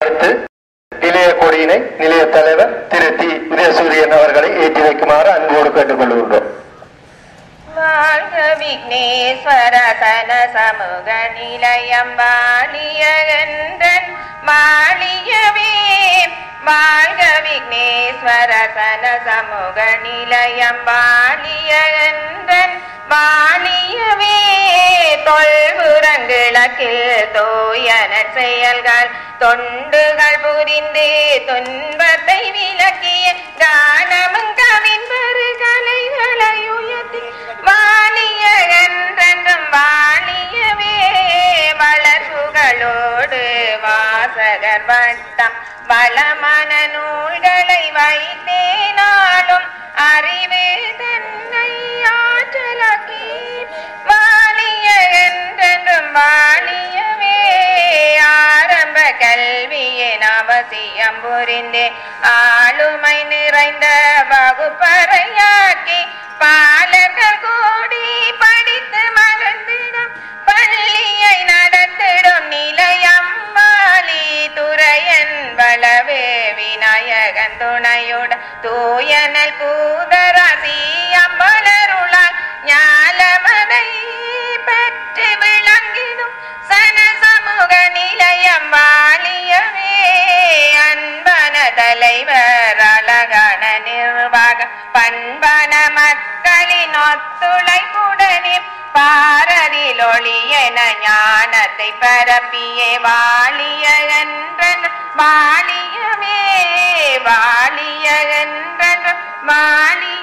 அடுத்து நிலைய கொடியினை நிலைய தலைவர் திரு டி உதயசூரியன் அவர்களை ஏற்றி வைக்குமாறு அன்போடு கேட்டுக் கொள்கின்றோம். வாழ்க விக்னேஸ்வர சன சமூக நிலையம் வாழியகன்றன் வாழியவே. வாழ்க விக்னேஸ்வர சன சமூக நிலையம் வாழியகன்றன் வாழியவே. தொல்புறங்கிழக்கில் தூயன செயல்கள் தொண்டுகள் புரிந்து துன்பத்தை விலக்கிய கானமும் கவின்பரு கலைகளை உயர்த்தி வாழியகன்றென்றும் வாழியவே. வளர்ப்புகளோடு வாசகர் வட்டம் வளமான நூல்களை வைத்தேனாலும் அறிவு தன்னை ஆற்றலாக்கி வாழியகன்றென்றும் வாழியவே. ஆரம்ப கல்வியின் அவசியம் புரிந்து ஆளுமை நிறைந்த வகுப்பறையாக்கி பாலர்கள் கூடி படித்து மகிழ்ந்திடும் பள்ளியை நடத்திடும் நிலையம் வாலி. துறையன் வளவே விநாயகன் துணையுடன் தூயனல் பூதராசி அம்பலருளால் ஞாலமதை பெற்று விளங்கிடும் சன சமூக நிலையம் வாழியவே. அன்பன தலைவர் அழகான நிர்வாக பண்பன மக்களின் ஒத்துழைப்புடனே பாரதில் ஒளி என ஞானத்தை பரப்பியே வாழியகன்றன் வாழியவே. வாழியகன்றன் வாழி